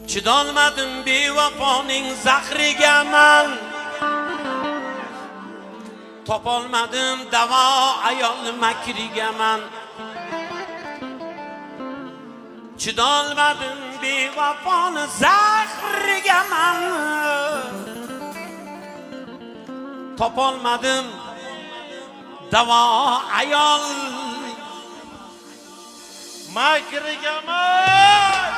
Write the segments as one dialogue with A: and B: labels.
A: Chidolmadim bevafoning zahriga man. Topolmadim davo ayol makriga man. Chidolmadim bevafoning zahriga man. Topolmadim davo ayol makriga man.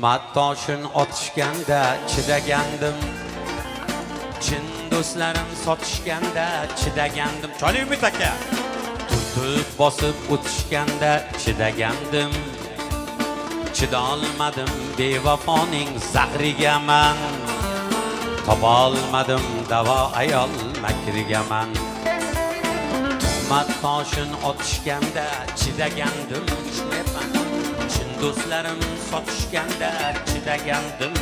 A: Tuhmat toshin otishganda chidagandim. Chin do'stlarim sotishganda chidagandim. Cholimit aka. Tutib bosib o'tishganda chidagandim. Chidolmadim bevafoning zahriga man. Topolmadim davo ayol makriga man. Tuhmat toshin otishganda chidagandim. Do'stlarim sotishganda chidagandim.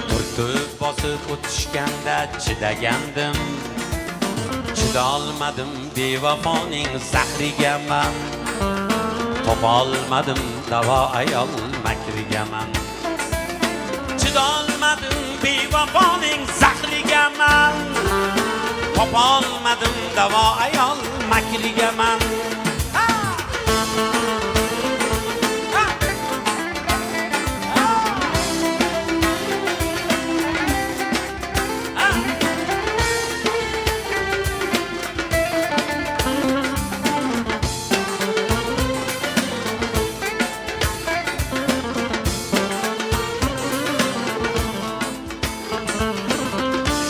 A: Turtib bosib o'tishganda chidagandim. Chidolmadim bevafoning zahriga man. Topolmadim davo ayol makriga man. Chidolmadim bevafoning zahriga man. Topolmadim davo ayol makriga man.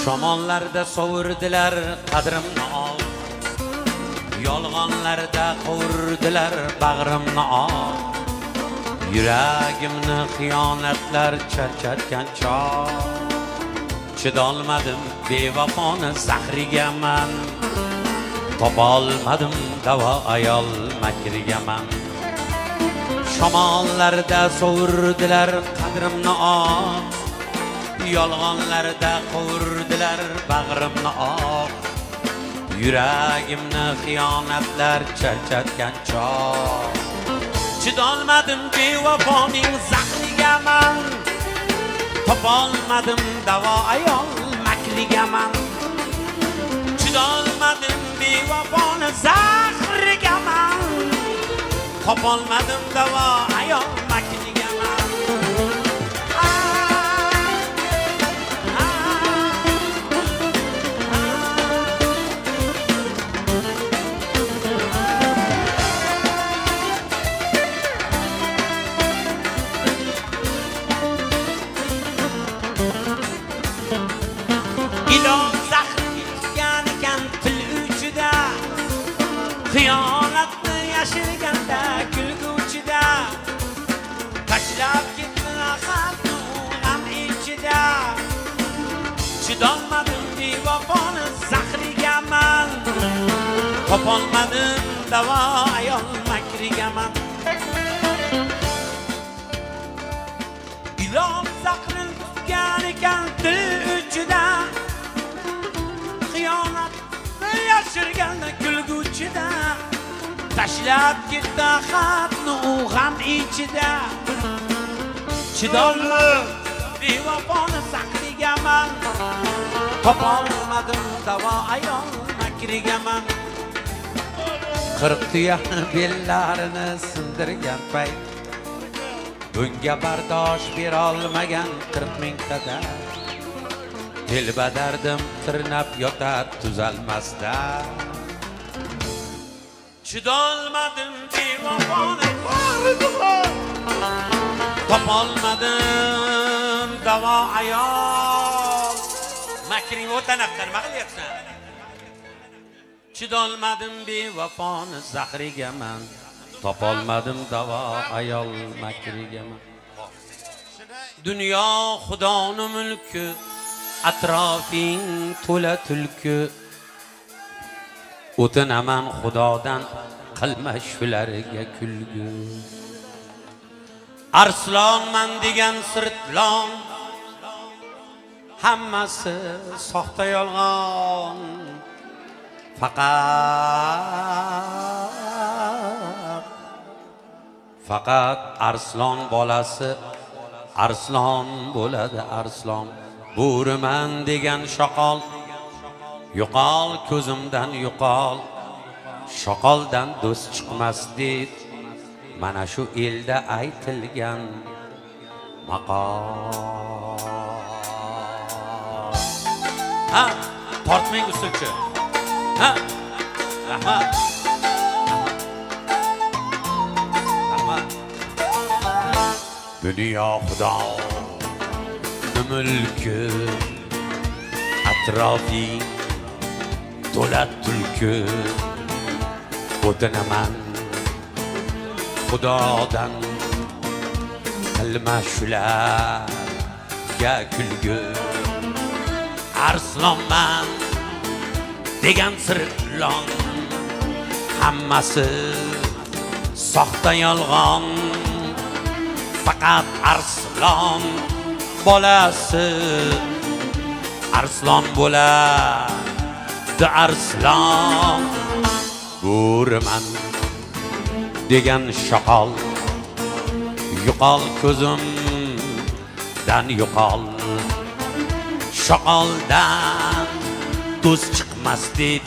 A: Shamonlarda sovurdilar qadrimni ol. Yolg'onlarda qovurdilar bag'rimni ol. Yuragimni xiyonatlar charchatgan chog'. Chidolmadim bevafoni zahriga man. Topolmadim davo ayol makriga man. Shamonlarda sovurdilar qadrimni ol. Yolg'onlarda qovurdilar bag'rimni oq. Yuragimni xiyonatlar charchatgan chog'. Chidolmadim bevafoning zahriga man. Topolmadim davo ayol makriga man. Chidolmadim bevafoning zahriga man. Topolmadim davo ayol makriga man. Xiyonatni yashirganda kulguvchida. Tashlab ketdi axatni g'am ichida. Chidolmadim bevafoni zahriga man. Topolmadim davo ayol makriga man. Ilon zahrin tutgan ekan til uchida. Xiyonatni yashirganda kulguvchida. Tashlab ketdi xatni u g'am ichida. Chidolmadim bevafoni zahriga man. Topolmadim davo ayol makriga man. 40 tuyani bellarini sindirgan payt. Bunga bardosh bera olmagan 40 ming qadar. Dilbadardim tirnab yotar tuzalmasda. Chidolmadim bevafoni topolmadim davo ayol makring o'tanaqdan nima qilyapsan? Chidolmadim bevafoni zahriga man. Topolmadim davo ayol makriga man. Dunyo Xudoning mulki, atrofing to'la tulki. O'tinaman Xudodan, qilma shularga kulgu. Arslonman degan sirtlon, hammasi soxta yolg'on. Faqat arslon bolasi arslon bo'ladi arslon. Bo'riman degan shoqol, yo'qol ko'zimdan yo'qol. Shoqoldan do'st chiqmas deb mana shu elda aytilgan maqol. Ha, tortmang usulchi. Ha, rahmat. Dunyo Xudoning mulki, atrofing to'la tulki. O'tinaman Xudodan, qilma shularga kulgu. Arslonman degan sirtlon, hammasi soxta yolg'on. Faqat arslon bolasi arslon bo'ladi arslon. Bo'riman degan shoqol, yo'qol ko'zimdan yo'qol. Shoqoldan do'st chiqmas deb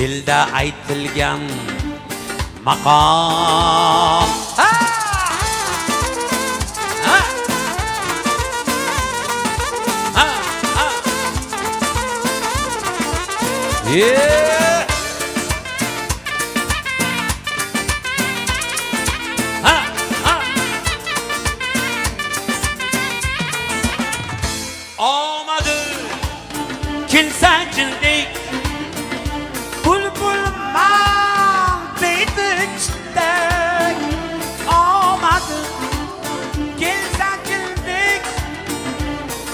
A: elda aytilgan maqol. Yeah. Olmadı kelsa jildek, bulbul deydi chiqdak. Olmadı kelsa jildek,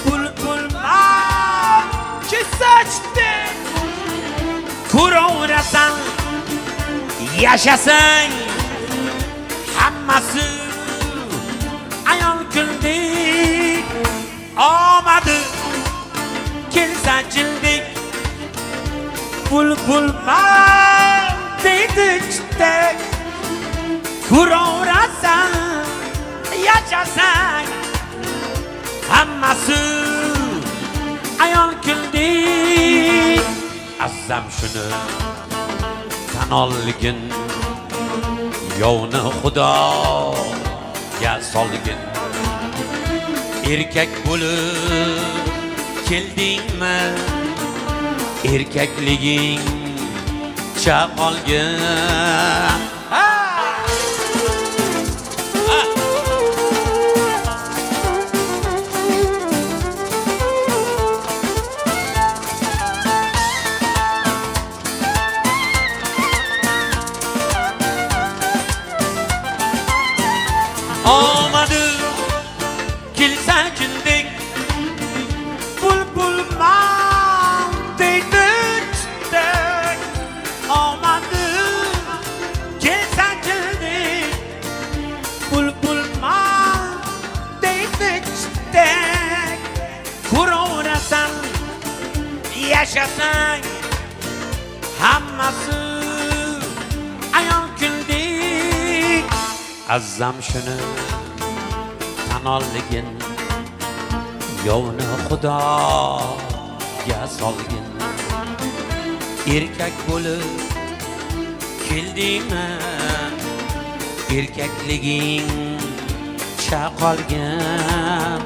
A: bulbul kelsa chiqdak. Ko'raverasan, yashasang, hammasi ayol kuldek. Omadi kelsa jildek, bulbulman deydi chiqdak. Ko'raverasan, yashasang, hammasi ayol kuldek. Azzam shuni tan olgin, yovni Xudoga solgin. Erkak bo'lib keldingmi, erkakliging chaqolgin. Olmadı kelsa jildek, bulbulman deydi chiqdak. Olmadı kelsa jildek, bulbulman deydi chiqdak. Ko'raverasan, yashasang, hammasi ayol kuldek. Azzam shuni tan olgin, yovni Xudoga solgin. Erkak bo'lib keldingmi, erkakliging chaqolgin.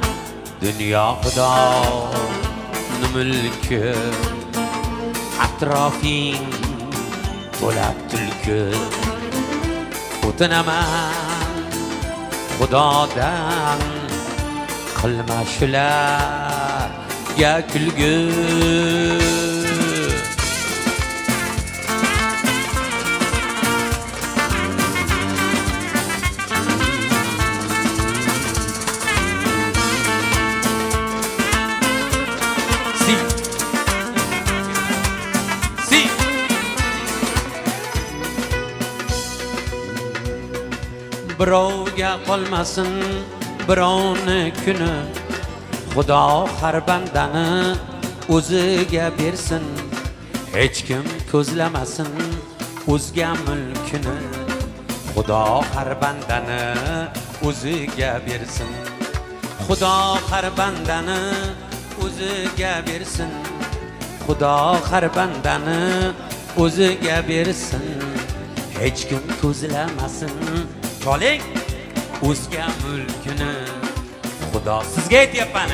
A: Dunyo Xudoning mulki, atrofing to'la tulki. O'tinaman Xudodan, qilma shularga kulgu. birovga qolmasin birovni kuni. Xudo har bandani o'ziga bersin, hech kim ko'zlamasin o'zga mulkini. Xudo har bandani o'ziga bersin, Xudo har bandani o'ziga bersin, Xudo har bandani o'ziga bersin, hech kim ko'zlamasin choling o'zga mulkini. Xudo sizga aytyapman,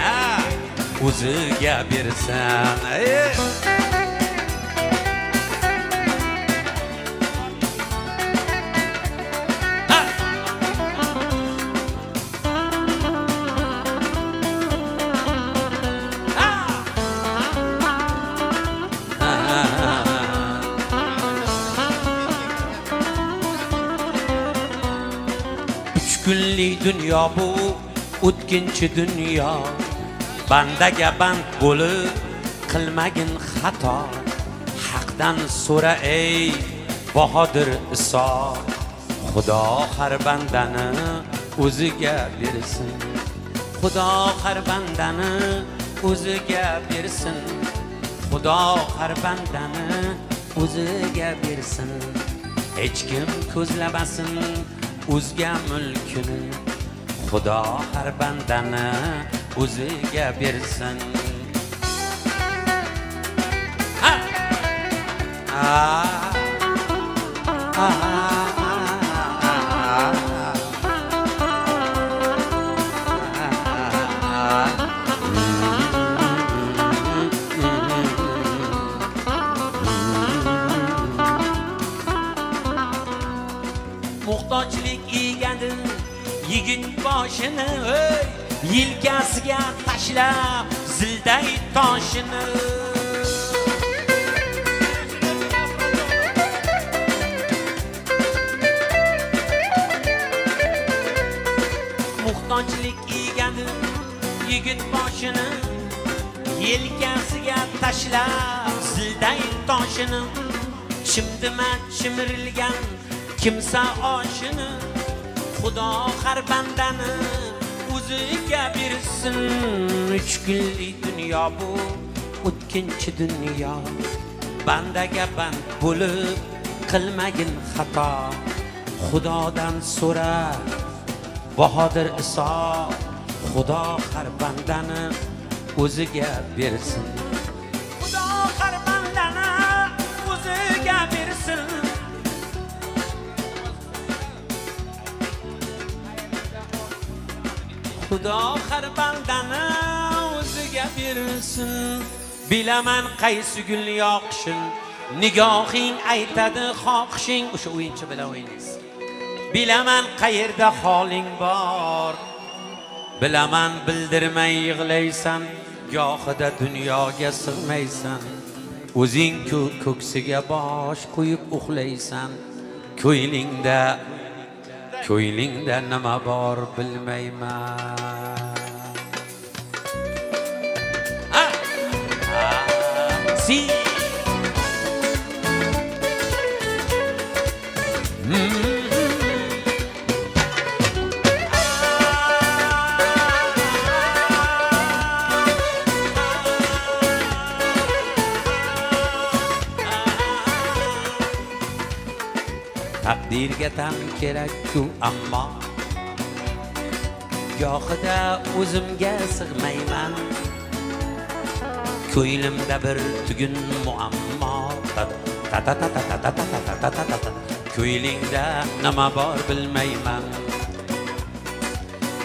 A: o'ziga bersin. Kunlik dunyo bu o'tkinchi dunyo, bandaga band bo'lib qilmagin xato. Haqdan so'ra ey Bahodir Iso, Xudo har bandani o'ziga bersin, Xudo har bandani o'ziga bersin, Xudo har bandani o'ziga bersin, hech kim ko'zlamasin o'zga mulkini. Xudo har bandani o'ziga bersin. Muhtojlik egadi yigit boshini, yelkasiga tashlab zilday toshini. Muhtojlik egadi yigit boshini, yelkasiga tashlab zilday toshini. Chimdima chimirilgan kimsa oshini, Xudo har bandani o'ziga bersin. 3 kunlik dunyo bu o'tkinchi dunyo, bandaga band bo'lib qilmagin xato. Xudodan so'ra Bahodir Iso, Xudo har bandani o'ziga bersin, Xudo har bandani o'ziga bersin. Xudo har bandani o'ziga bersin. Bilaman qaysi gul yoqishin, nigohing aytadi xohishing. O'sha o'yinchi bilan o'ynaysiz. Bilaman qayerda holing bor, bilaman bildirmay yig'laysan, gohida dunyoga sig'maysan. O'zing-ku ko'ksiga bosh qo'yib uxlaysan, ko'ylingda nima bor bilmayman. Si taqdirga tan kerak-ku, ammo gohida o'zimga sig'mayman. Ko'nglimda bir tugun muammo, ko'ylingda nima bor bilmayman.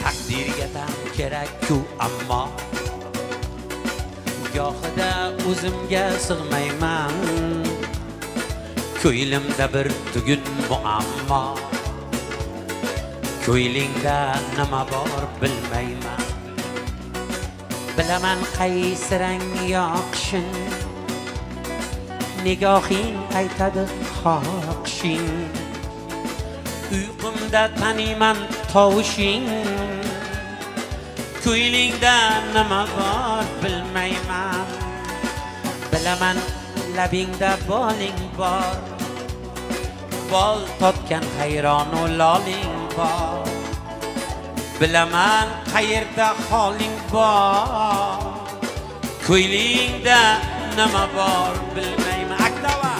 A: Taqdirga tan kerak-ku, ammo gohida o'zimga sig'mayman. Ko'nglimda bir tugun muammo, ko'ylingda nima bor bilmayman. Bilaman qaysi rang yoqishing, nigohing aytadi xohishing. Uyqumda taniyman tovushing, ko'ylingda nima bor bilmayman. Bilaman labingda boling bor, bol totgan hayronu loling bor bilaman qayerda holing bor ko'ylingda nima bor bilmayman aktava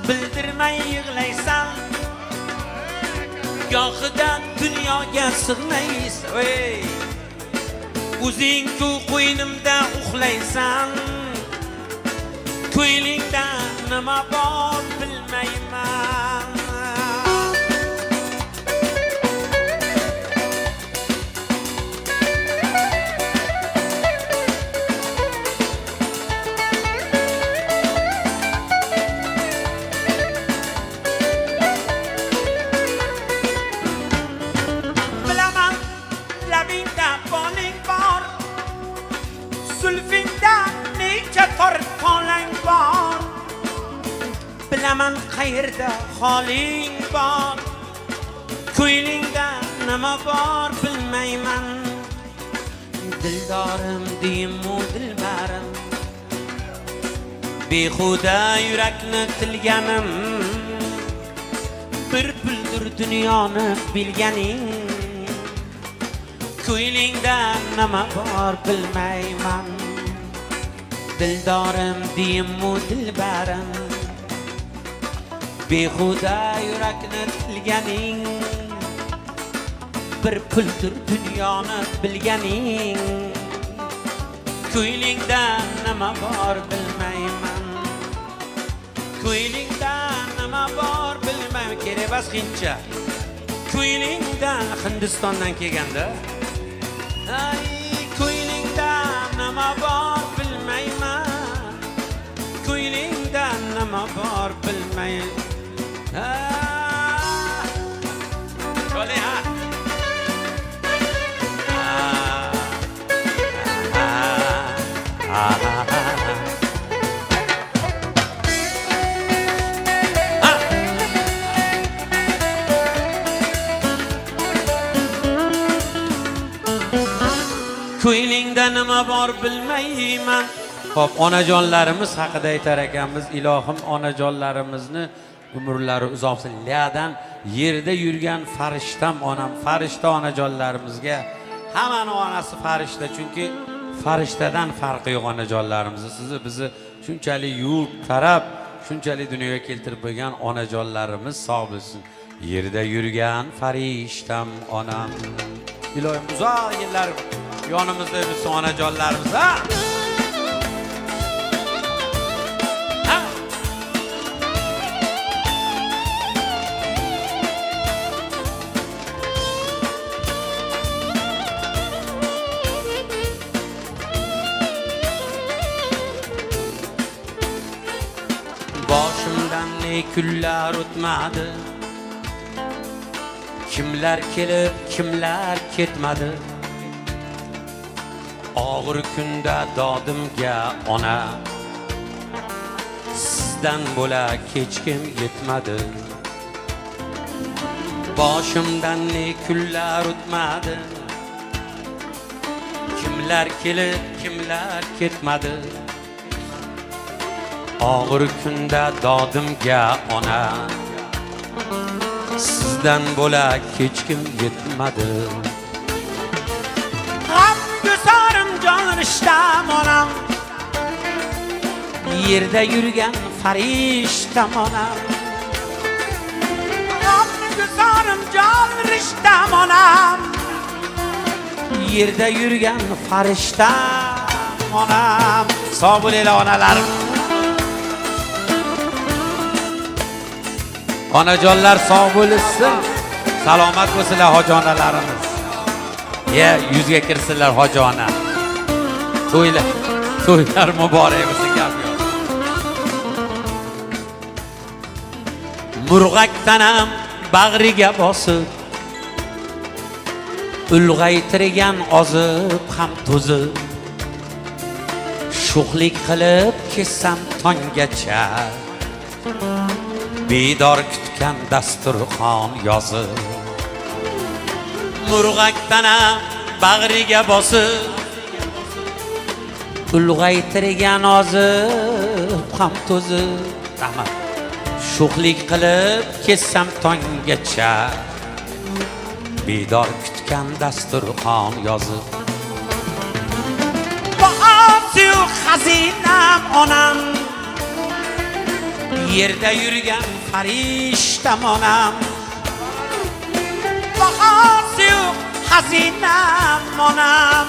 A: bildirmay yig'laysan gohida dunyoga sig'maysan o'zing-ku qo'ynimda uxlaysan ko'ylingda nima bor bilmayman bilaman qayerda holing bor ko'ylingda nima bor bilmayman dildorim deymu dilbarim behuda yurakni tilganim bir puldir dunyoni bilganing ko'ylingda nima bor bilmayman dildorim deymu dilbarim behuda yurakni tilganing bir puldir dunyoni bilganing ko'ylingda nima bor bilmayman ko'ylingda nima bor bilmayman kerak emas hindcha ko'ylingda Hindistondan kelganda ay ko'ylingda nima bor bilmayman ko'ylingda nima bor bilmayman ko'ylingda nima bor bilmayman. Xo'p, onajonlarimiz haqida aytar ekanmiz. Ilohim onajonlarimizni umrlari uzoq bo'lsin. Liyadan yerda yurgan farishtam onam, farishta onajonlarimizga hammaning onasi farishta, chunki farishtadan farqi yo'q onajonlarimizni. Sizni bizni shunchalik yuvib, tarab, shunchalik dunyoga keltirib qo'ygan onajonlarimiz sog' bo'lsin. Yerda yurgan farishtam onam. Ilohim uzoq yillar yonimizda bo'lsin onajonlarimiz. Ha? Boshimdan ne kunlar o'tmadi, kimlar kelib kimlar ketmadi. Og'ir kunda dodimga ona, sizdan bo'lak hech kim yetmadi. Boshimdan ne kunlar o'tmadi, kimlar kelib kimlar ketmadi. Og'ir kunda dodimga ona, sizdan bo'lak hech kim yetmadi. G'amgusarim jon rishtam onam, yerda yurgan farishtam onam. G'amgusarim jon rishtam onam, yerda yurgan farishtam onam. Sog' bo'linglar onalarim. Onajonlar sog' bo'lsin, salomat bo'lsinlar hojonalarimiz. Yuzga kirsinlar hojona. To'ylar muborak bo'lsin gap yo'q. Murg'ak tanam bag'riga bosib, ulg'aytirgan ozib ham to'zib, sho'xlik qilib kessam tonggacha bedor kutgan dasturxon yozib murg'aktana bag'riga bosib ulg'aytirgan ozib ham to'zib rahmat sho'xlik qilib kessam tonggacha bedor kutgan dasturxon yozib bahorsiyu xazinam onam yerda yurgan farishtam onam bahorsiyu xazinam onam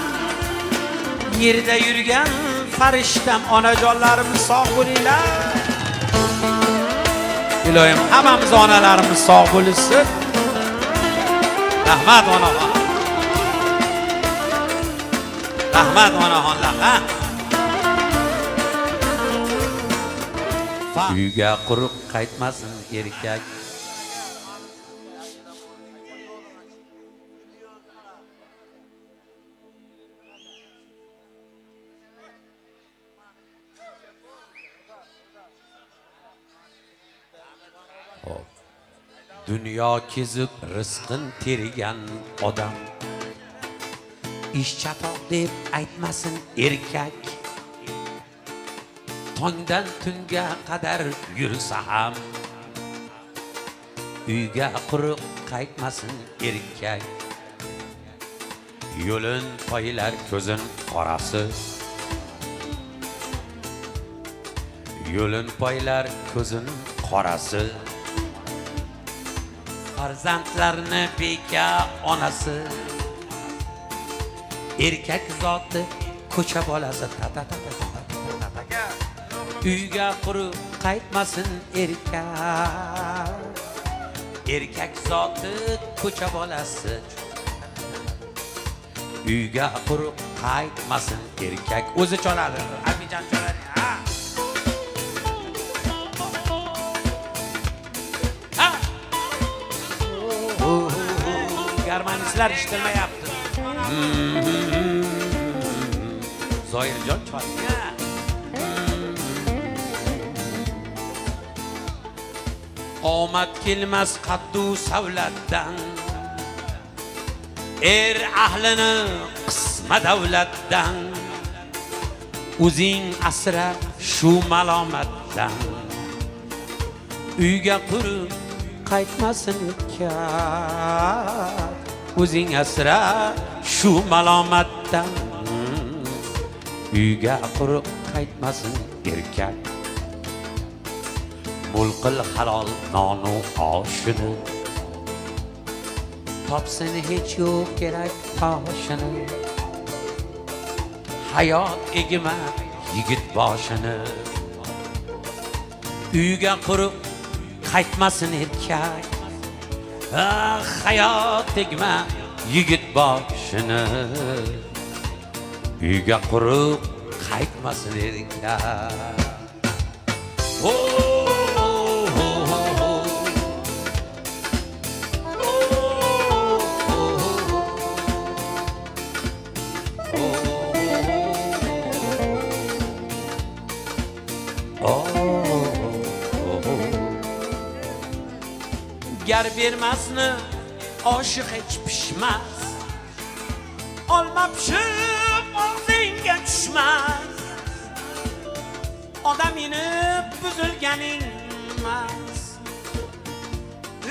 A: yerda yurgan farishtam onajonlarim sog' bo'linglar ilohim hammamiz onalarimiz sog' bo'lsin rahmat onaxon rahmat onaxonlar uyga quruq qaytmasin erkak dunyo kezib rizqin terigan odam ish chatoq deb aytmasin erkak tongdan tunga qadar yursa ham uyga quruq qaytmasin erkak yo'lin poylar ko'zin qorasi yo'lin poylar ko'zin qorasi farzandlarni beka onasi erkak zoti ko'cha bolasi uyga quruq qaytmasin erkak erkak zoti ko'cha bolasi uyga quruq qaytmasin erkak o'zi choladi Abidjan choladi garmanistlar ishtirmayapti Zoirjon cholga omad kelmas qaddu savlatdan ahlini qisma davlatdan o'zing asra shu malomatdan uyga quruq qaytmasin erkak o'zing asra shu malomatdan uyga quruq qaytmasin erkak mulqil halol nonu oshini topsin hech yo'q kerak toshini hayot egma yigit boshini uyga quruq qaytmasin erkak hayot egma yigit boshini uyga quruq qaytmasin erkak gar bermasni oshiq hech pishmas olma pishib og'zingga tushmas odam inib buzilganing emas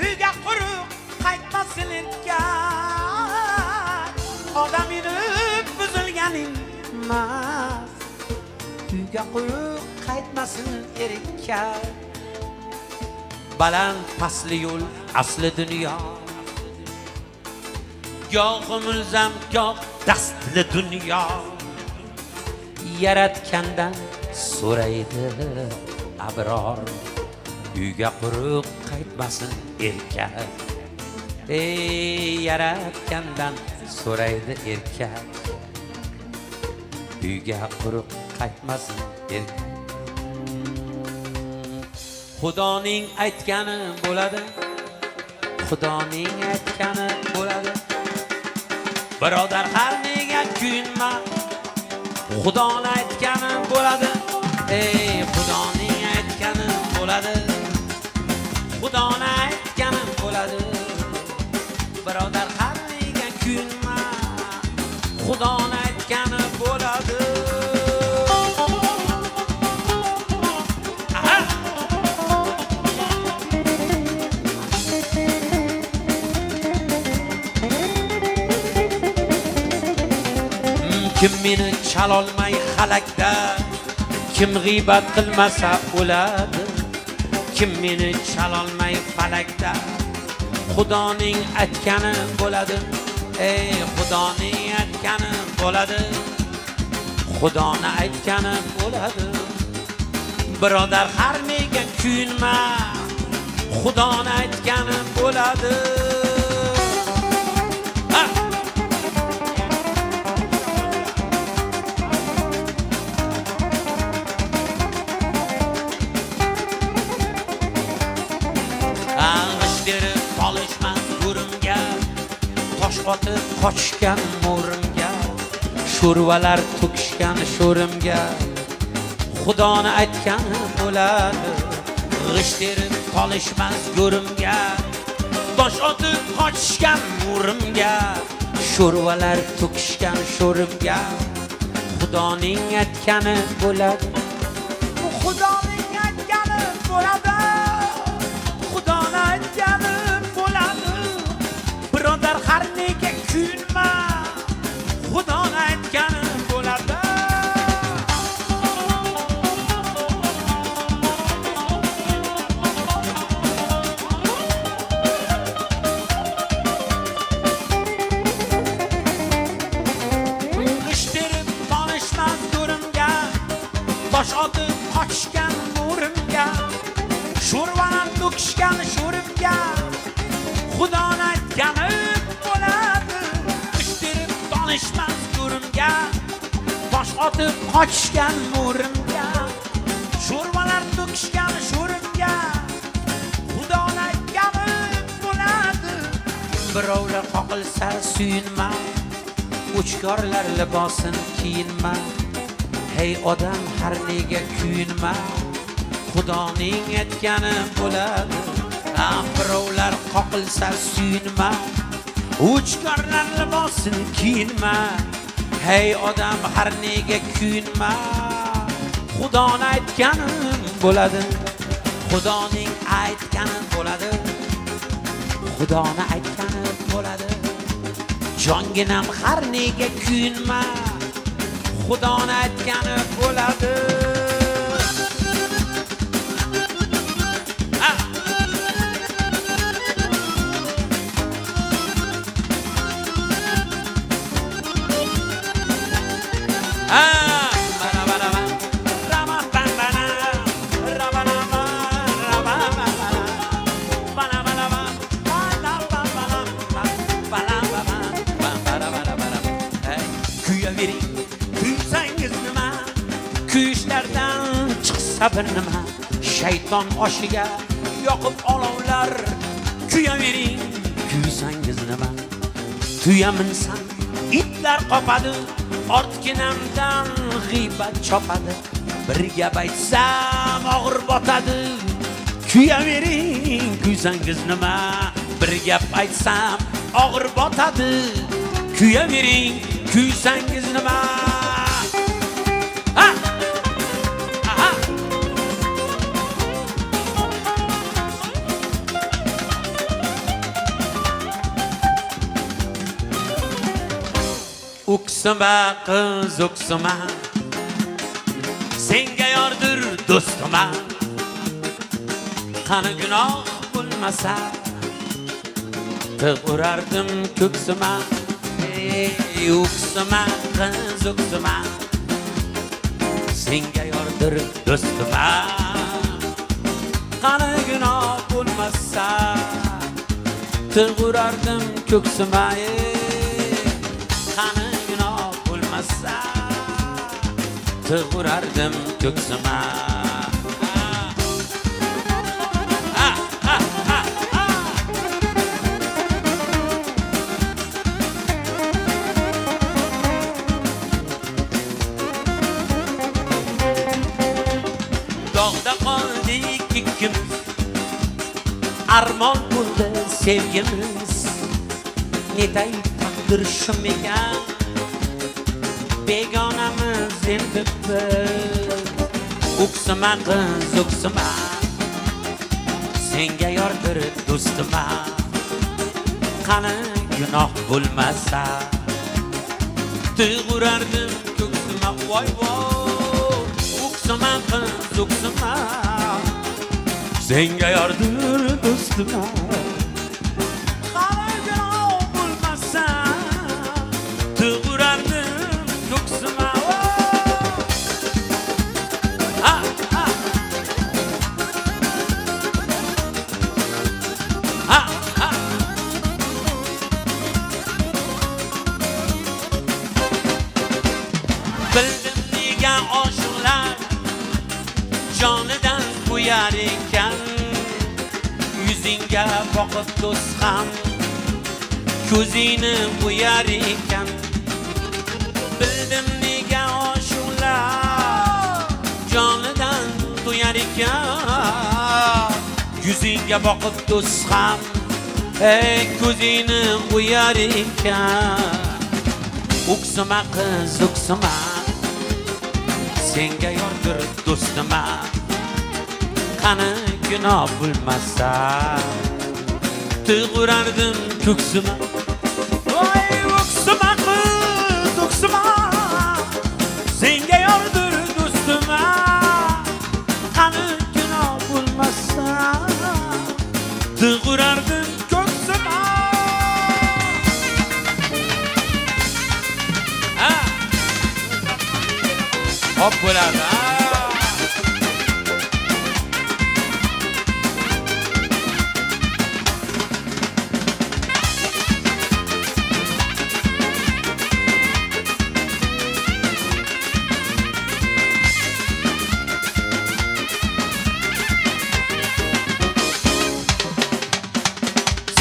A: uyga quruq qaytmasin erkak odam inib buzilganing emas uyga quruq qaytmasin erkak baland pastli yo'l asli dunyo goh mulzam goh dastli dunyo yaratgandan so'raydi abror uyga quruq qaytmasin erkak yaratgandan so'raydi erkak uyga quruq qaytmasin erkak Xudoning aytgani bo'ladi Xudoning aytgani bo'ladi birodar har nega kuyinma Xudoni aytgani bo'ladi, ey Xudoning aytgani bo'ladi. Xudoni aytgani bo'ladi. Birodar qadriga kuyinma, Xudoni aytgani bo'ladi. Kim meni chalolmay xalakda, kim g'iybat qilmasa o'ladi. Kim meni chalolmay falakda, Xudoning aytgani bo'ladi. Ey Xudoning aytgani bo'ladi. Xudoni aytgani bo'ladi. Birodar har nega kuyinma, Xudoni aytgani bo'ladi. Otib qochgan mo'rimga, sho'rvalar to'kishgan sho'rimga, Xudoni aytgani bo'ladi. G'isht terib qolishmas go'rimga, tosh otib qochishgan mo'rimga, sho'rvalar to'kishgan sho'rimga, Xudoning aytgani bo'ladi. Xudoning aytgani bo'ladi. Xudoni aytgani bo'ladi. Birodar har nega kuyinma, Xudoni aytgani bo'ladi. G'isht terib qolishmas go'rimga, tosh otib qochishgan mo'rimga, sho'rvalar to'kishgan sho'rimga, Xudoni aytgani bo'ladi. G'isht terib qolishmas go'rimga, tosh otib qochishgan mo'rimga, sho'rvalar to'kishgan sho'rimga, Xudoni aytgani bo'ladi. Birovlar qoqilsa suyinma, o'chkorlar libosin kiyinma. Hey odam har nega kuyinma, Xudoning aytgani bo'ladi. Birovlar qoqilsa suyinma, o'chkorlar libosin kiyinma. Hey odam har nega kuyinma, Xudoni aytgani bo'ladi. Xudoning aytgani bo'ladi. Xudoni aytgani bo'ladi. Jonginam har nega kuyinma, Xudoni aytgani bo'ladi. Kuyavering, kuysangiz nima, kuyishlardan chiqsa bir nima, shayton oshiga yoqib olovlar. Kuyavering, kuysangiz nima, tuya minsam itlar qopadi, ortginamdan g'iybat chopadi. Bir gap aytsam og'ir botadi. Kuyavering, kuysangiz nima, bir gap aytsam og'ir botadi. Kuyavering, kuysangiz nima. O'ksima qiz o'ksima, senga yordir do'stima. Qani gunoh bo'lmasa, tig' urardim ko'ksima. O'ksima qiz o'ksima, senga yordir do'stima. Qani gunoh bo'lmasa, tig' urardim ko'ksima. Qani gunoh bo'lmasa, tig' urardim ko'ksima. armon bo'ldi sevgimiz netay taqdir shum ekan begonamiz endi biz o'ksima qiz o'ksima senga yordir do'stima qani gunoh bo'lmasa tuyg'urardim ko'ksima voy voy o'ksima qiz o'ksima senga yordir do'stima qani gunoh bo'lmasa tuyg'urardim ko'ksima bildim nega oshiqlar jonidan qo'yar ekan yuzingga boqib do'st ham ko'zingni qo'yar ekan bildim nega oshiqlar jonidan qo'yar ekan yuzingga boqib do'st ham ko'zingni qo'yar ekan o'ksima qiz o'ksima senga yordir do'stima qani gunoh bo'lmasa tuyg'urardim ko'ksima voy o'ksima qiz o'ksima senga yordir do'stima qani gunoh bo'lmasa tuyg'urardim ko'ksima hop bo'ladi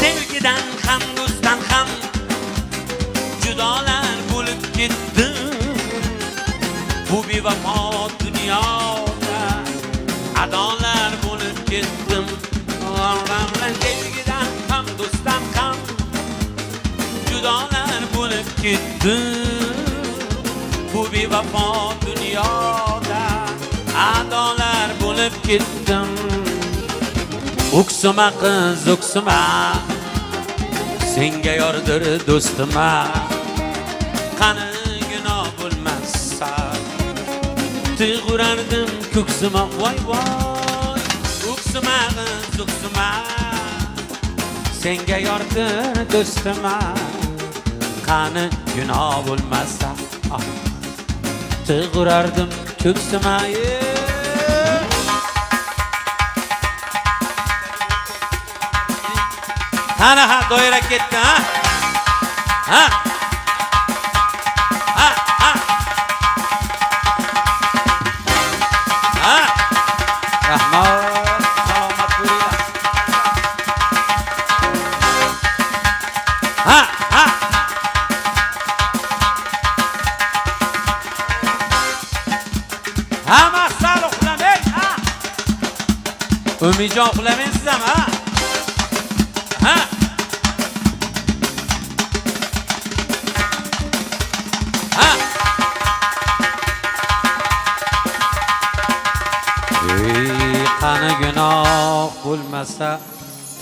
A: sevgidan ham do'stdan ham judolar bo'lib ketdim bu bevafo dunyoda adolar bo'lib ketdim sevgidan ham do'stdan ham judolar bo'lib ketdim bu bevafo dunyoda adolar bo'lib ketdim o'ksima qiz o'ksima senga yordir do'stima qani gunoh bo'lmasa tuyg'urardim ko'ksima voy voy o'ksima qiz o'ksima senga yordir do'stima qani gunoh bo'lmasa tuyg'urardim ko'ksima qani ha doira ketdi ha rahmat salomat bo'linglar hamma sal uxlamang Umijon uxlamaysizmi qani gunoh bo'lmasa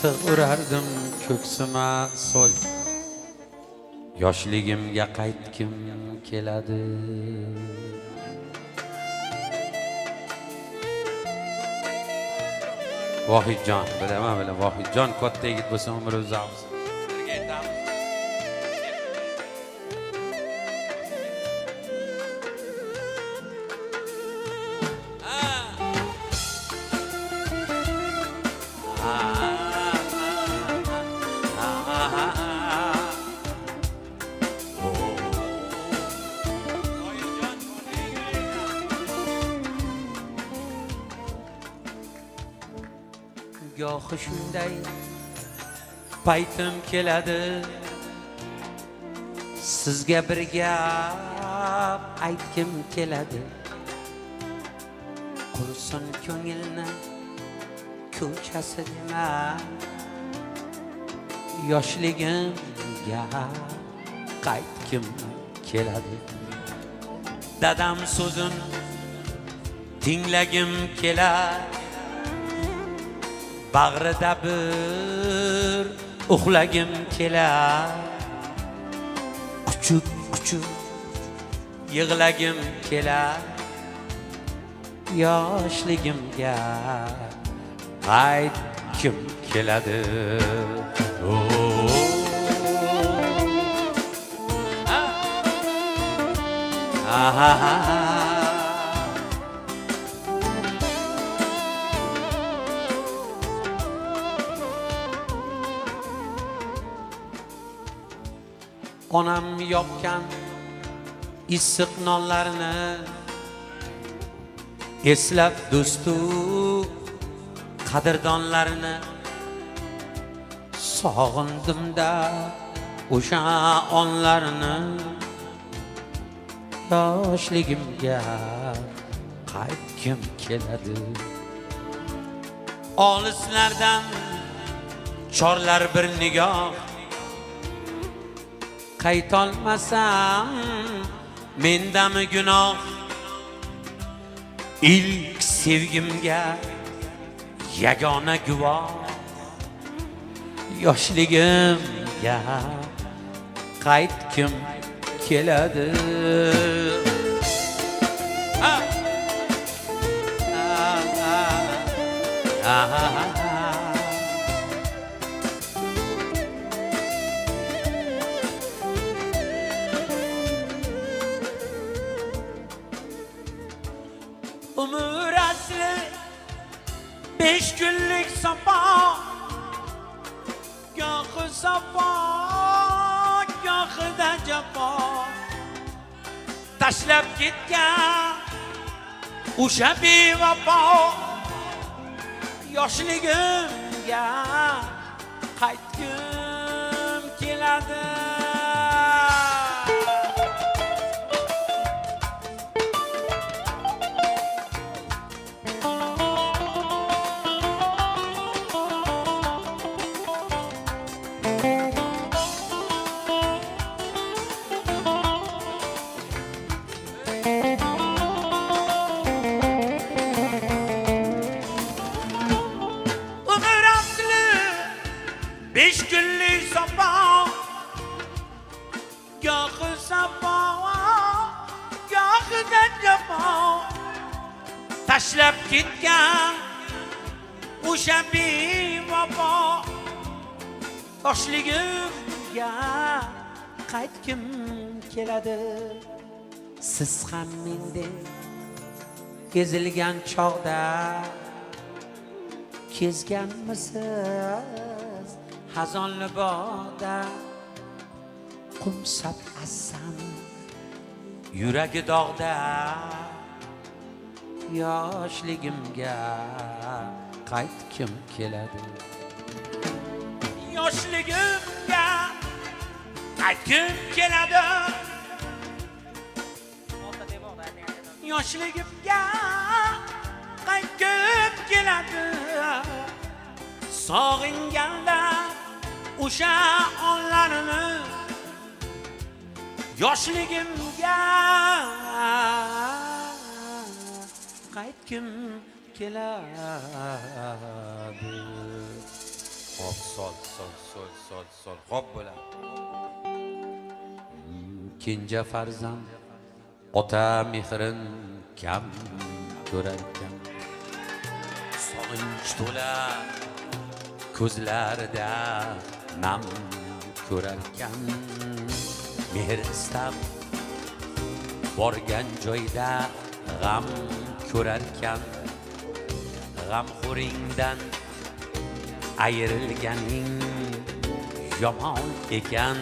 A: tuyg'urardim ko'ksima so'l yoshligimga qaytgim keladi Vohidjon bilaman Vohidjon katta yigit bo'lsa umri uzoq bo'lsin birga aytamiz gohi shunday paytim keladi sizga bir gap aytgim keladi qursin ko'ngilni ko'chasida yoshligimga qaytgim keladi. Dadam so'zin tinglagim kelar, bag'rida bir uxlagim kelar. Quchib yig'lagim kelar, yoshligimga qaytgim keladi. Onam yopgan issiq nonlarni eslab do'stu qadrdonlarni sog'indimda o'sha onlarni. Yoshligimga qaytgim keladi. Olislardan chorlar bir nigoh, qaytolmasam mendami gunoh. İlk sevgimga yagona guvoh, yoshligimga qaytgim keladi. Umur asli 5 günlük safa, gohi safa, gohida jafo. Tashlab ketgan o'sha bevafo, yoshligimga qaytgim keladi. Beş günlük safa, gohi safa, gohida jafo. Tashlab ketgan o'sha bevafo, yoshligimga qaytgim keladi. Siz ham mendek ezilgan chog'da kezganmisiz xazonli bog'da? Qumsab assam yuragi dog'da, yoshligimga qaytgim keladi. Yoshligimga qaytgim keladi. Yoshligimga qaytgim keladi. Sog'inganda o'sha onlarini, yoshligimga qaytgim keladi. Hop, sol. Hop bo'ladi. Kenja farzand ota mehrin kam ko'rarkan, sog'inch to'la ko'zlarida nam ko'rarkan. Mehr istab borgan joyda g'am ko'rarkan. G'amxo'ringdan ayrilganing yomon ekan.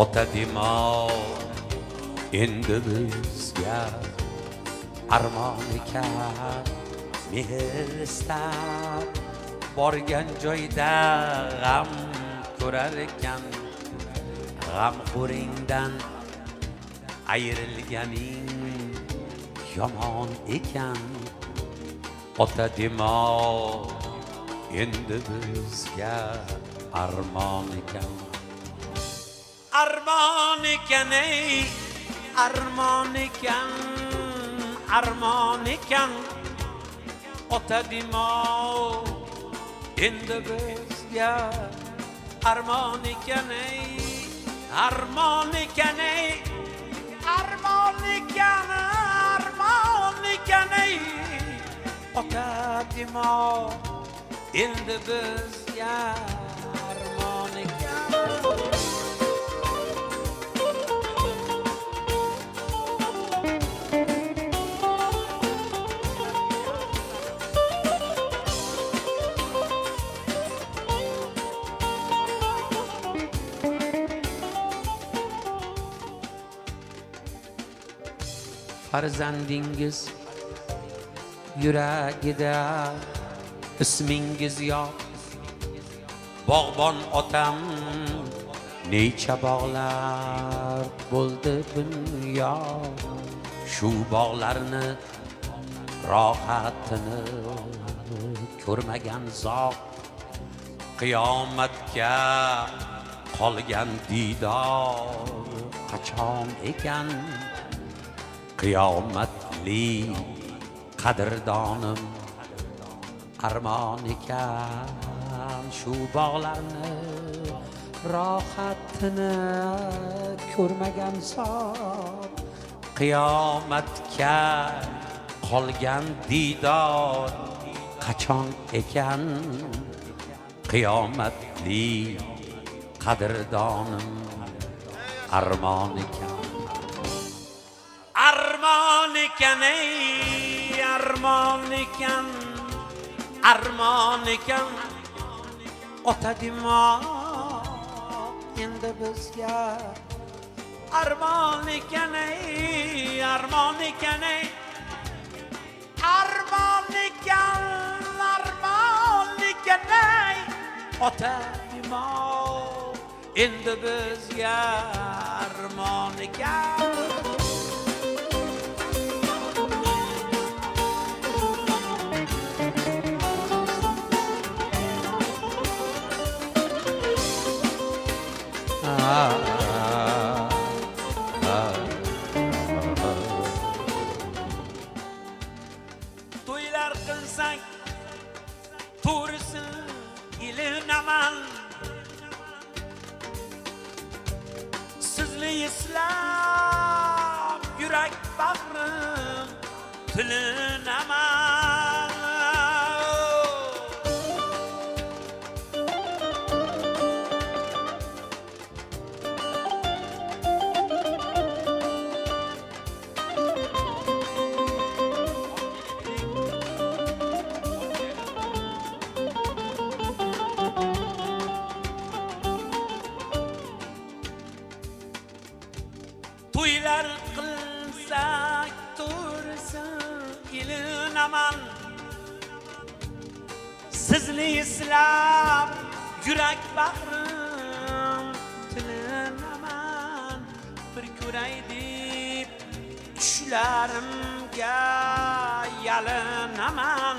A: Ota demo endi bizga armon ekan. Mehr istab borgan joyda g'am ko'rar ekan. G'amxo'ringdan ayrilganing yomon ekan. ota dema endi bizga armon ekan. Armon ekan ey, armon ekan, armon ekan. Ota dema endi bizga armon ekan ey, armon ekan ey, armon ekan, armon ekan ey. Ota dema endi bizga armon ekan. Farzandingiz yuragida ismingiz yo'q. Bog'bon otam necha bog'lar bo'ldi dunyo. Shu bog'larni rohatini ko'rmagan zot. Qiyomatga qolgan diydor qachon ekan? Qiyomatli qadrdonim armon ekan. Shu bog'larni rohatini ko'rmagan zot. Qiyomatga qolgan diydor qachon ekan? Qiyomatli qadrdonim armon ekan. Armon ekan ey, armon ekan, armon ekan. Ota dema endi bizga armon ekan ey, armon ekan ey, armon ekan, armon ekan ey. Ota dema endi bizga armon ekan. To'ylar qilsak to'g'risi ilinaman. Sizni eslab yurak bag'rim tilinaman. To'ylar qilsak to'g'risi ilinaman. Sizni eslab yurak bag'rim tilinaman. Bir ko'ray deb tushlarimga yalinaman.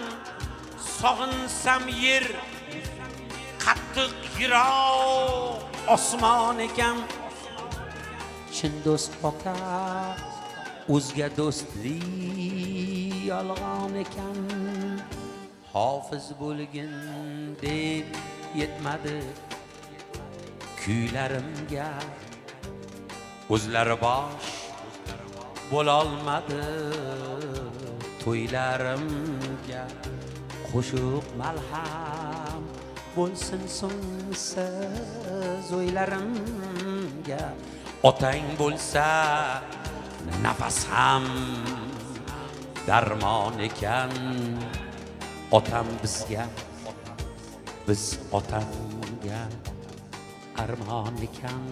A: Sog'insam yer qattiq yiroq osmon ekan. Chin do'st ota o'zga do'stli yolg'on ekan. Hofiz bo'lgin deb yetmadi kuylarimga. O'zlari bosh bo'lolmadi to'ylarimga. Qo'shiq malham bo'lsin so'ngsiz o'ylarimga. Otang bo'lsa nafas ham darmon ekan. Otam bizga, biz otamga armon ekan.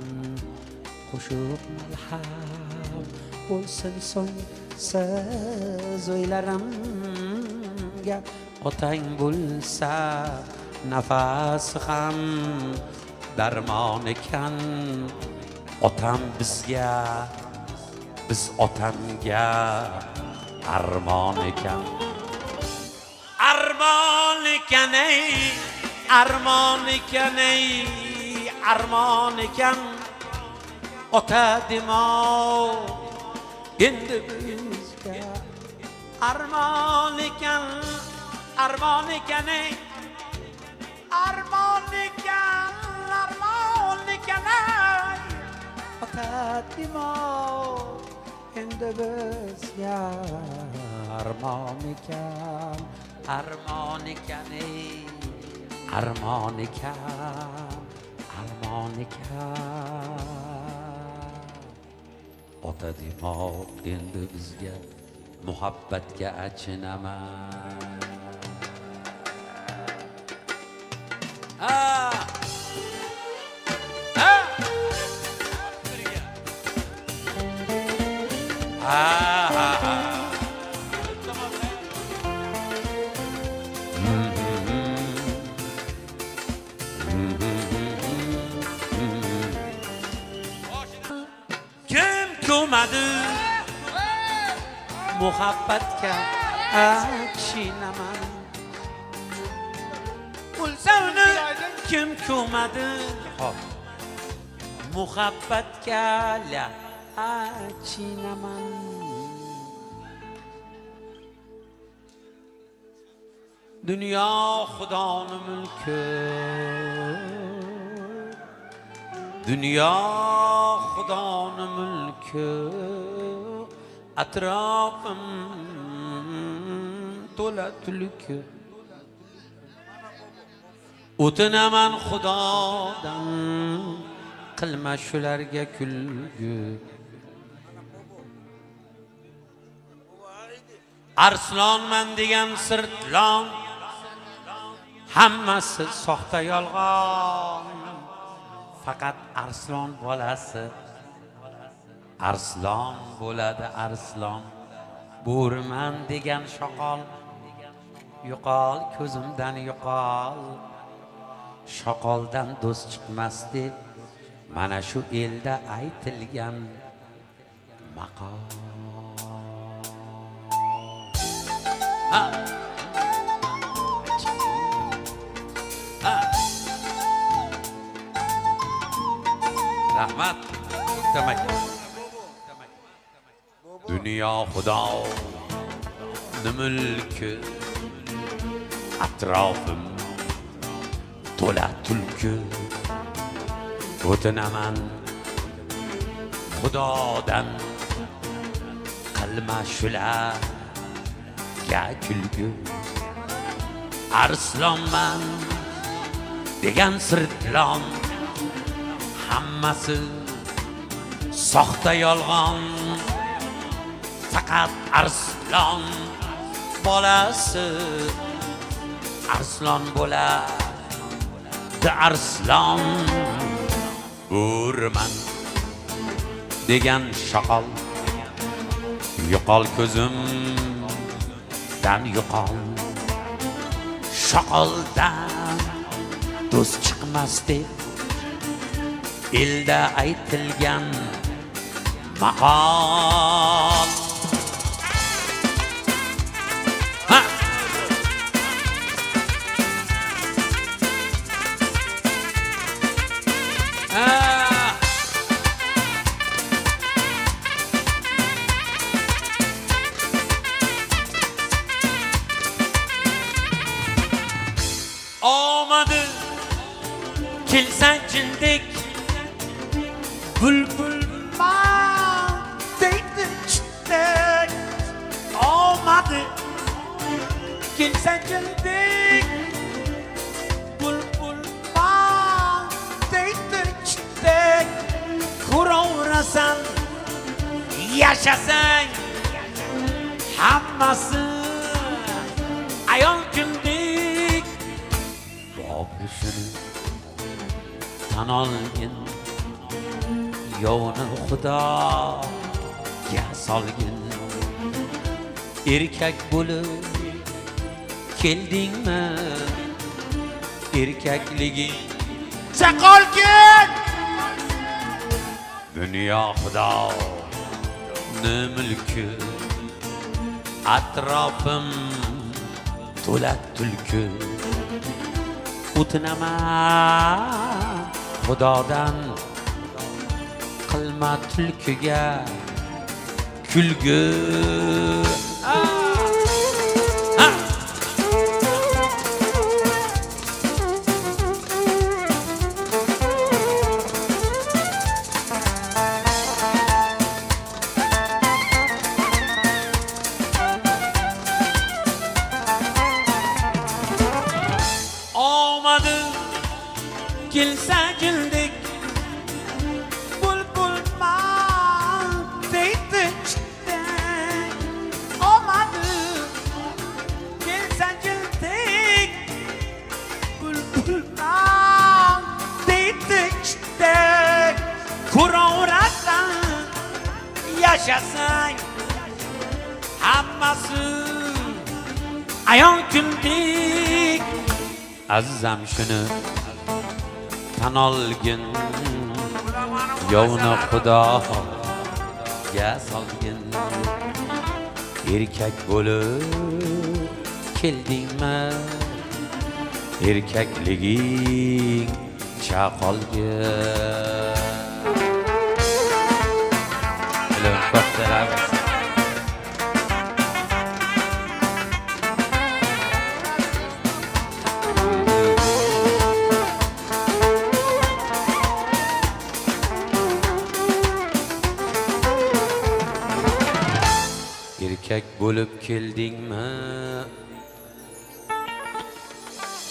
A: Qo'shiq malham bo'lsin so'ngsiz o'ylarimga. Otang bo'lsa nafas ham darmon ekan. Otam bizga, biz otamga armon ekan. ekan ey, armon ekan ey, armon ekan ota demov endi bizga. Armon ekan ey, armon ekan ey, ota demov endi bizga. Armon ekan ey, armon ekan ota demov endi bizga. Muhabbatga achinaman. Kim ko'madi muhabbatga achinaman. O'lsa uni kim ko'madi muhabbatga achinaman. Dunyo xudoning mulki, dunyo xudoning mulki, atrofim to'la tulki. O'tinaman xudodan, qilma shularga kulgi. Arslonman degan sirtlon, hammasi soxta yolg'on. Faqat arslon bolasi arslon bo'ladi, arslon. Bo'riman degan shoqol, yo'qol ko'zimdan yo'qol. Shoqoldan do'st chiqmas deb mana shu elda aytilgan maqol. Rahmat. Dunyo xudoning mulki, atrofim to'la tulki. O'tinaman xudodan, qilma shularga kulgi. Arslonman degan sirtlon, hammasi soxta yolg'on. Faqat arslon bolasi arslon bo'ladi, arslon. Bo'riman degan shoqol, yo'qol ko'zimdan yo'qol. Shoqoldan do'st chiqmas deb elda aytilgan maqol. Omadi kelsan jindek, bulbulman deydi chiqdek. Omadi kelsan jindek, bulbulman deydi chiqdek. Ko'raverasan yashasang hammasi ayon kundek. Boshini tan olgin, yovni xudoga solgin. Erkak bo'lib keldingmi, erkakliging chaqolgin. Dunyo xudoning mulki, atrofim to'la tulki. o'tinaman xudodan qilma tulkiga kulgu.
B: Kelsa keldik bulbulman deydi chiqdik. Omadi kelsa keldik bulbulman deydi chiqdik. Ko'raverasan yashasang hammasi ayon kundek.
A: Azizam shuni tan olgin, yovni xudoga solgin. Erkak bo'lib keldingmi, erkakliging chaqolgin. Erkak bo'lib keldingmi?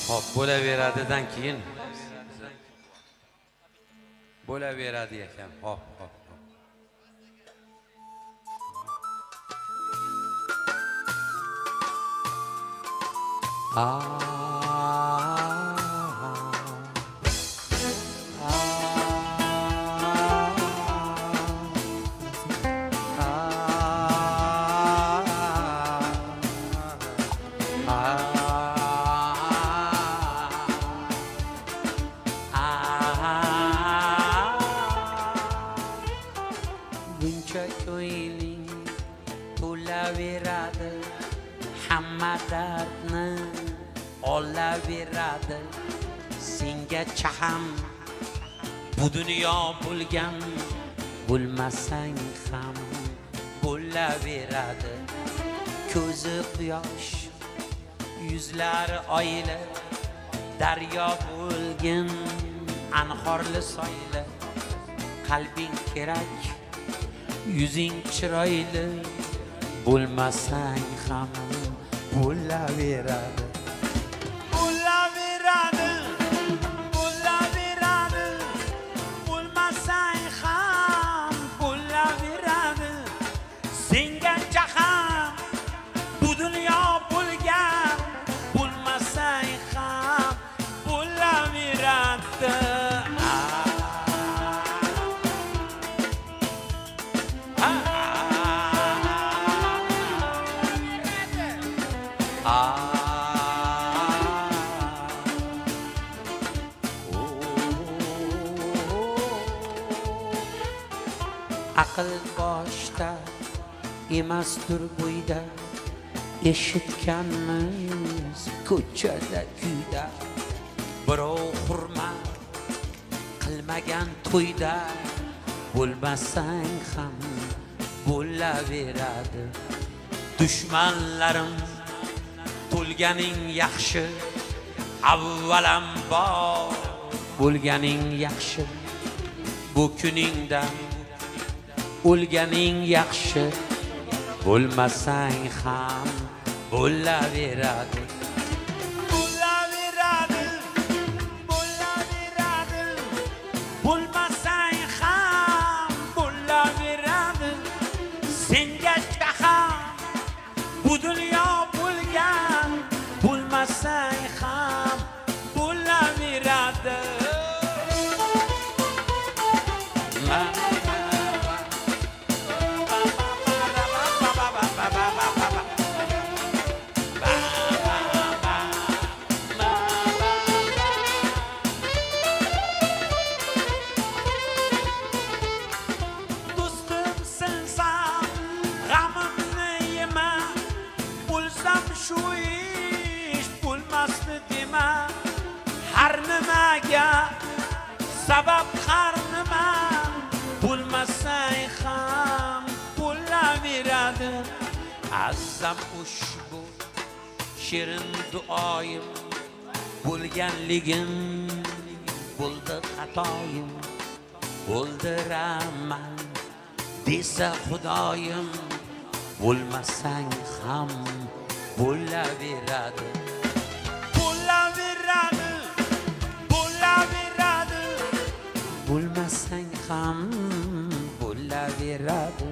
A: Hop, bo'laveradidan keyin bo'laveradi ekan. Hop, hop. Buncha ko'ngling to'laveradi, hamma dardni olaveradi. Senga chaham bu dunyo bo'lgan, bo'lmasang ham bo'laveradi. Ko'zi quyosh, yuzlari oyli, daryo bo'lgin anhorli soyli. Qalbing kerak, yuzing chiroyli, bo'lmasang ham bo'laveradi.
B: Bo'laveradi, bo'laveradi, bo'lmasang ham bo'laveradi. Senga jahon bu dunyo bo'lgan, bo'lmasang ham bo'laveradi.
A: Aql boshda emasdir bo'yda, eshitganmiz ko'chada kuyda. Birov hurmat qilmagan to'yda, bo'lmasang ham bo'laveradi. Dushmanlarim to'lganing yaxshi, avvalambor bo'lganing yaxshi. Bu kuningdan o'lganing yaxshi, bo'lmasang ham bo'laveradi.
B: Bo'laveradi, bo'laveradi, bo'lmasang ham bo'laveradi. Senga jahon bu dunyo bo'lgan, bo'lmasang ham bo'laveradi. nimaga sabab har nima bo'lmasang ham bo'laveradi. Azam ushbu shirin duoyim bo'lganligim bo'ldi xatoyim, o'ldiraman desa xudoyim, bo'lmasang ham bo'laveradi. Bo'laveradi, bo'laveradi, bo'lmasang ham bo'laveradi.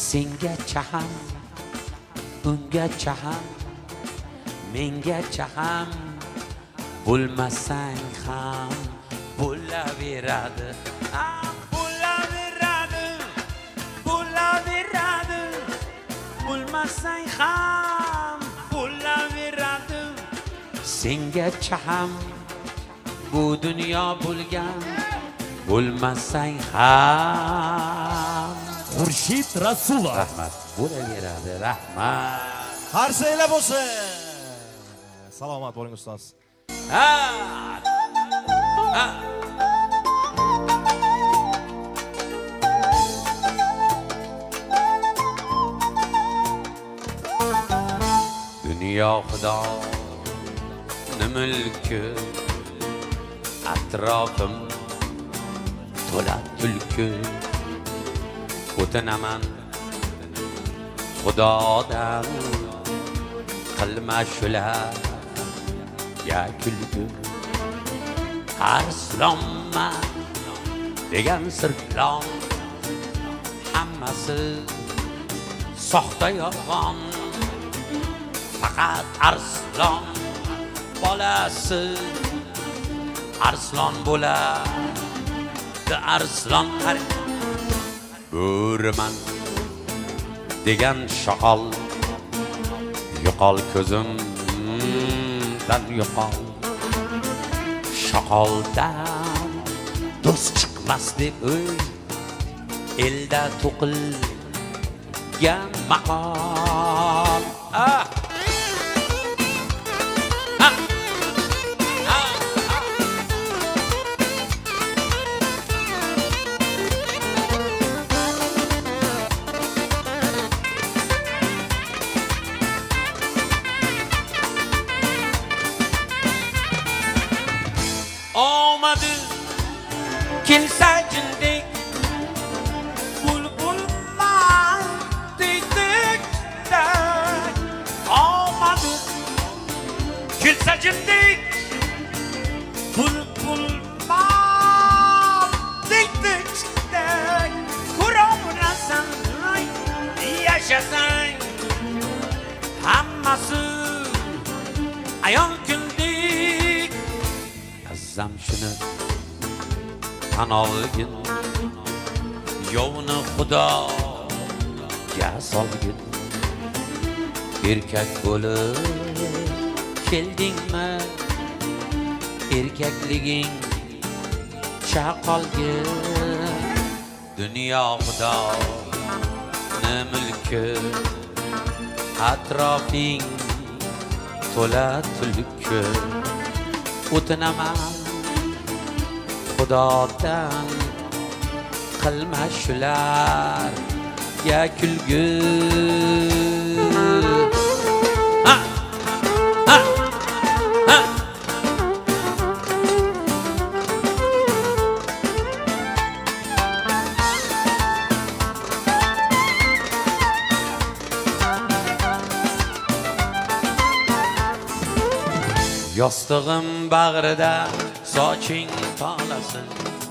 B: Sengacha ham, ungacha ham, mengacha ham bo'lmasang ham bo'laveradi. Bo'laveradi, bo'laveradi, bo'lmasang ham bo'laveradi. Sengacha ham bu dunyo bo'lgan, bo'lmasang ham.
C: Xurshid Rasulov.
A: Rahmat, bo'laveradi. Rahmat.
C: Qarsanglar bo'lsin. Salomat bo'ling ustoz.
A: Ha! Ha! Dunyo Xudoning mulki, atrofim to'la tulki. O'tinaman Xudodan, qilma shularga kulgi. Arslonman degan sirtlon, hammasi soxta yolg'on. Faqat arslon bolasi arslon bo'ladi. Arslon bo'riman degan shoqol, yo'qol ko'zimdan yo'qol. Shoqoldan do'st chiqmas deb elda to'qilgan maqol.
B: Olmadı kelsa jindek, bulbulman deydikdek. Olmadı kelsa jindek, bulbulman deydikdek. Ko'raverasan yashasang, hammasi ayon kundek. Azam shuni tan olgin, yovni Xudoga solgin. Erkak bo'lib keldingmi, erkakliging chaqolgin. Dunyo Xudoning mulki, atrofing to'la tulki. O'tinaman Xudodan, qilma shularga kulgi. Yostig'im bag'rida, soching tolasin,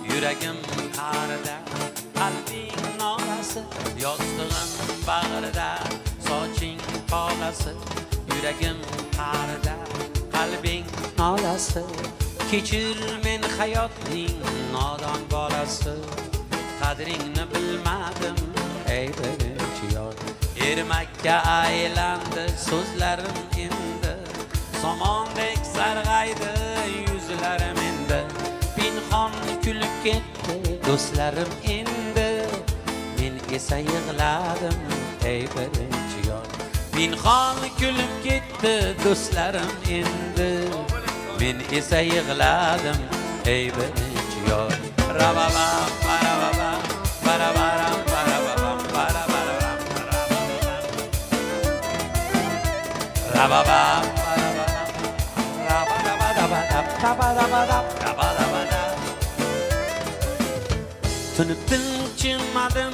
B: yuragim qarida, qalbing nolasi. Yostig'im bag'rida, soching tolasin, yuragim qarida, qalbing nolasi. Kechir men hayotning nodon bolasi, qadringni bilmadim ey birinchi yor. Ermakka aylandi so'zlarim endi, somondek sarg'aydi yuzlarim endi. Pinhon kulib ketdi do'stlarim endi, men esa yig'ladim ey birinchi yor. Pinhon kulib ketdi do'stlarim endi, men esa yig'ladim ey birinchi yor. Rababam barabam barabaram barabam barabaram rababam Tunib tinchimadim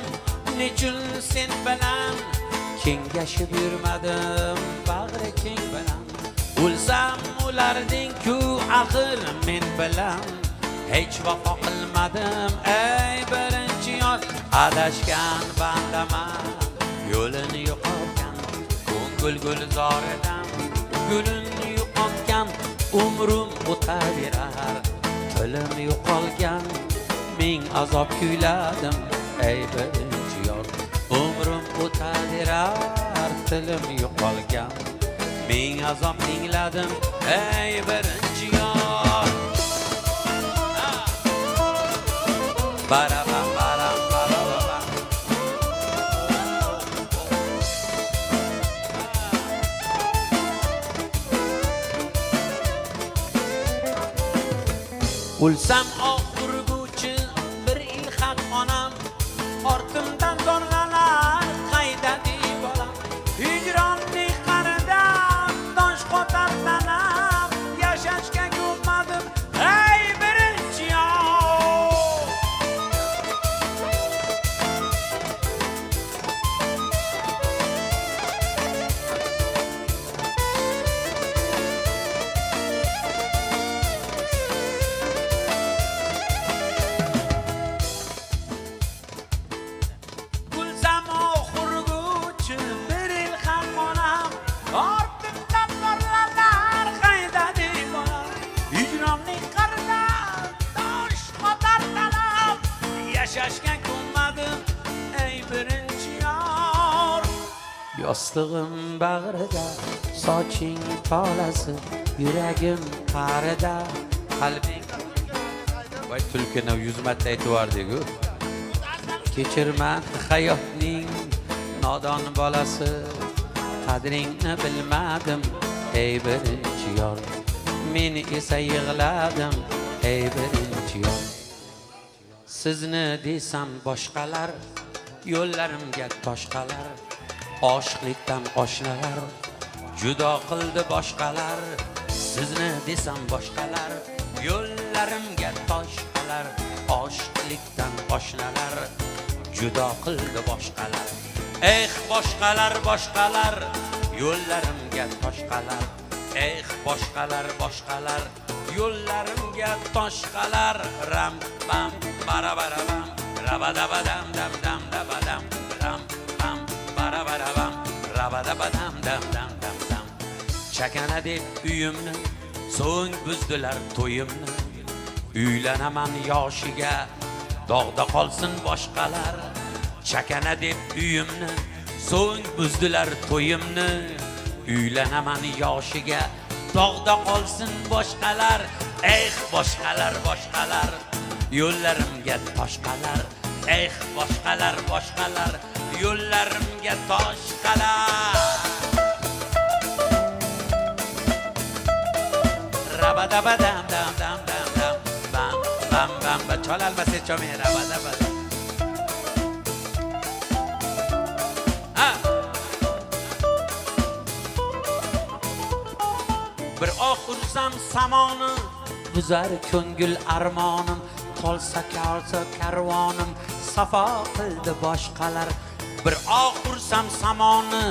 B: nechun sen bilan kengashib yurmadim bag'ri keng bilan o'lsam o'larding-ku axir men bilan hech vafo qilmadim ey birinchi yor adashgan bandaman yo'lini yo'qotgan ko'ngil gulzoridan gulini yo'qotgan umrim o'taverar tilim yo'qolgan ming azob kuyladim ey birinchi yor umrim o'taverar tilim yo'qolgan ming azob tingladim ey birinchi yor barabam baram barabam o'lsam oxurguchi bir ilhaq onam ortimdan zo'rg'alar qayda deb bolam hijronning qaridan tosh qotar tanam yashashga ko'pmadim ey birinchi yor o'lsam oxurguchi bir ilhaq onam ortimdan zo'rg'alar qayda deb bolam hijronning qaridan tosh qotar tanam yashashga ko'nmadim ey birinchi yor yostig'im bag'rida soching tolasi yuragim qarida qalbing voy tulkini 100 marta aytvordik-ku kechirman hayotning nodon bolasi qadringni bilmadim ey birinchi yor men esa yig'ladim ey birinchi yor sizni desam boshqalar yo'llarimga toshqalar oshiqlikdan oshnalar judo qildi boshqalar sizni desam boshqalar yo'llarimga toshqalar oshiqlikdan oshnalar judo qildi boshqalar boshqalar boshqalar yo'llarimga toshqalar boshqalar boshqalar yo'llarimga toshqalar ram bam barabarabam rabadabadam dam dam dabadam ram bam barabarabam rabadabadam dam dam dam dam chakana deb uyimni so'ng buzdilar to'yimni uylanaman yoshiga dog'da qolsin boshqalar chakana deb uyimni so'ng buzdilar to'yimni uylanaman yoshiga dog'da qolsin boshqalar boshqalar boshqalar yo'llarimga toshqalar boshqalar boshqalar yo'llarimga toshqalar rabadabadam dam dam dam dam bam bam bam ba chololmasa chome rabadabadam bir oxursam samoni buzar ko'ngil armonim tolsa kalsa karvonim safo qildi boshqalar bir oxursam samoni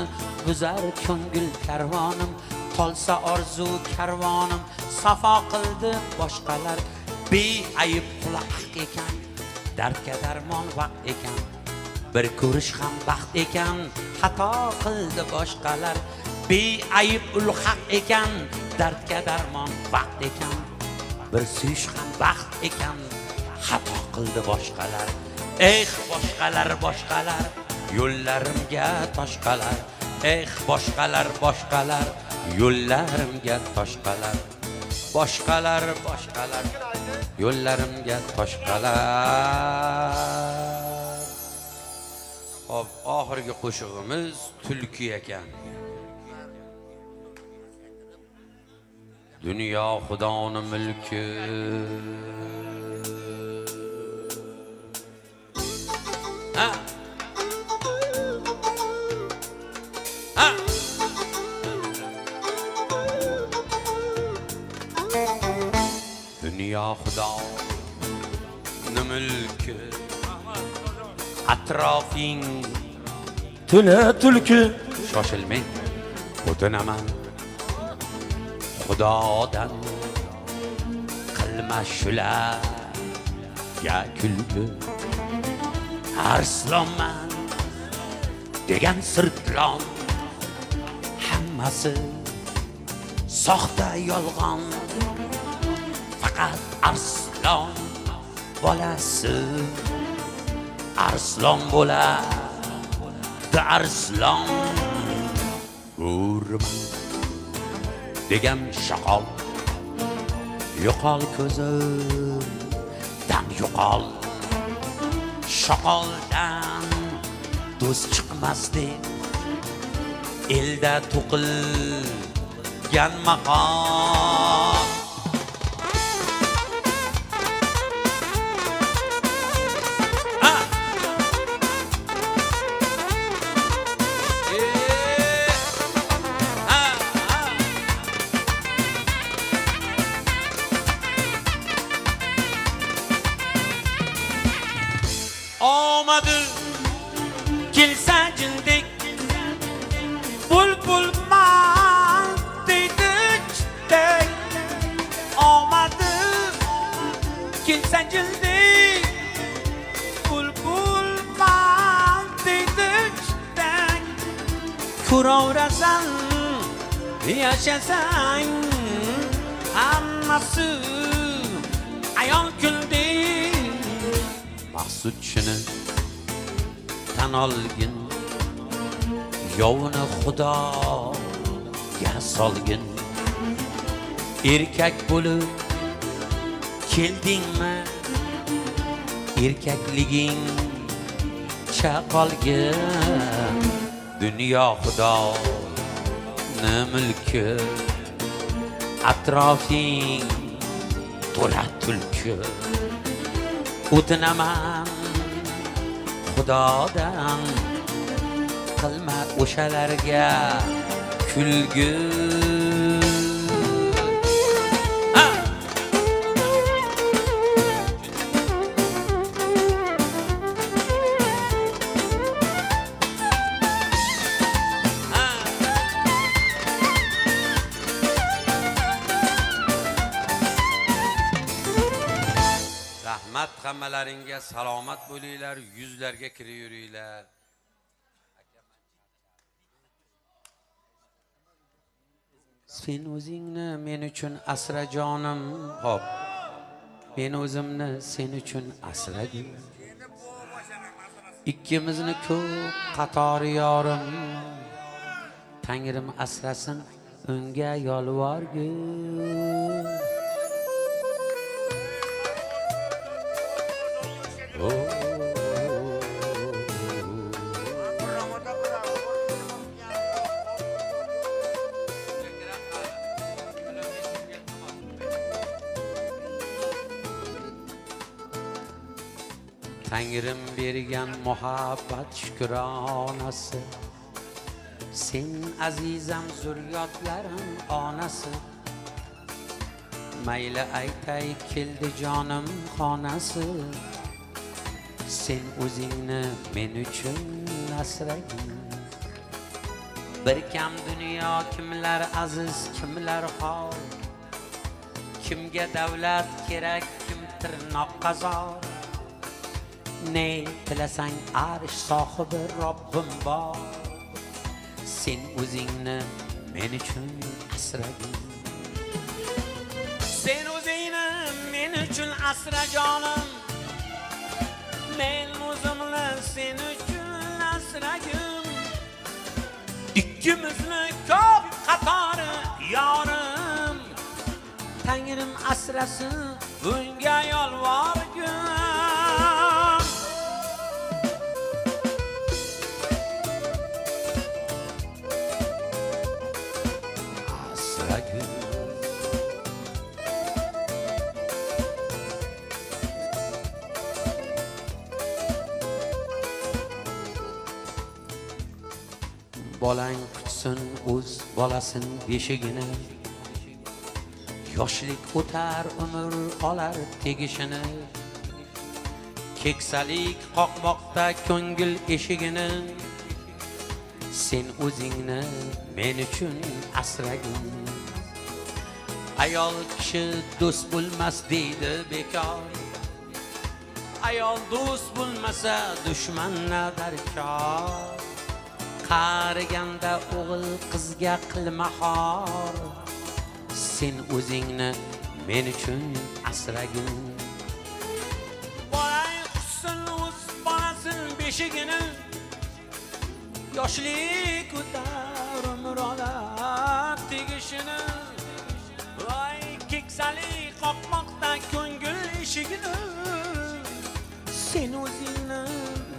B: buzar ko'ngil karvonim tolsa orzu karvonim safo qildi boshqalar beayb quloq ekan dardga darmon vaqt ekan bir ko'rish ham baxt ekan xato qildi boshqalar beayb ulhaq ekan dardga darmon vaqt ekan bir suyish ham baxt ekan xato qildi boshqalar boshqalar boshqalar yo'llarimga toshqalar boshqalar boshqalar yo'llarimga toshqalar boshqalar boshqalar yo'llarimga toshqalar. Hop, oxirgi qo'shig'imiz tulki ekan.
A: Dünya Xudoning mulki. Ha. Ha. Dünya Xudoning mulki. Atrofing
C: Tuna tulki.
A: shoshilmang, o'tinaman. Xudodan qilma shularga kulgi. Arslonman degan sirtlon, hammasi soxta yolg'on. Faqat arslon bolasi arslon bo'ladi, arslon. Urman degan shoqol, yo'qol ko'zimdan yo'qol. Shoqoldan do'st chiqmas deb elda to'qilgan maqom. Olmadı kelsa jindek bulbul man deydi chiday. Olmadı kelsa jindek bulbul man deydi chiday. Ko'raverasan yashasang hammasi ayol kuldek. Maqsudchini tan olgin, yovini Xudoga solgin. Erkak bo'lib keldingmi, erkakliging chaqolgin. Dunyo Xudoning mulki, atrofing to'la tulki. O'tinaman Xudodan qilma o'shalarga kulgi. Rahmat, hammalaringga salomat bo'linglar, yuzlarga kirib yuringlar. Sen o'zingni men uchun asra jonim, hop. Men o'zimni sen uchun asragin. Ikkimizni ko'p qatori yorim, Tangrim asrasin unga yolvorgin. Tangrim bergan muhabbat shukronasi, sen azizam zurriyotlarim onasi. Mayli aytay keldi jonim xonasi, sen o'zingni men uchun asragin. Bir kam dunyo kimlar aziz kimlar xor, kimga davlat kerak kim tirnoq qazor. Ne tilasang arsh sohibi Robbim bor, sen o'zingni men uchun asragin. Sen o'zingni men uchun asra jonim, men o'zimni sen uchun asragin. Ikkimizni ko'p qatori yorim, Tangrim asrasin unga yolvorgin. Asragin. bolang kutsin o'z bolasin beshigini. Yoshlik o'tar umr olar tegishini. Keksalik qoqmoqda ko'ngil eshigini. Sen o'zingni men uchun asragin. Ayol kishi do'st bo'lmas deydi bekor. Ayol do'st bo'lmasa dushmanna darkor. Qariganda o'g'il qizga qilma xor. Sen o'zingni men uchun asragin. Bolang qutsin o'z bolasin beshigini. Yoshlik o'tar umr olar tegishini. Voy keksalik qoqmoqda ko'ngil eshigini. Sen o'zingni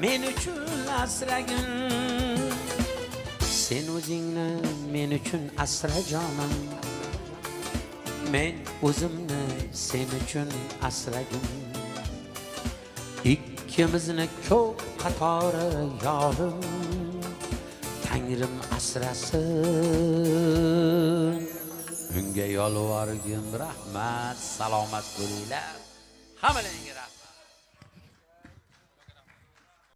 A: men uchun asragin. Sen o'zingni men uchun asra jonim. Men o'zimni sen uchun asragin. Ikkimizni ko'p qatori yorim. Tangrim asrasin. Unga yolvorgin. Rahmat, salomat bo'linglar. Hammalaringga rahmat.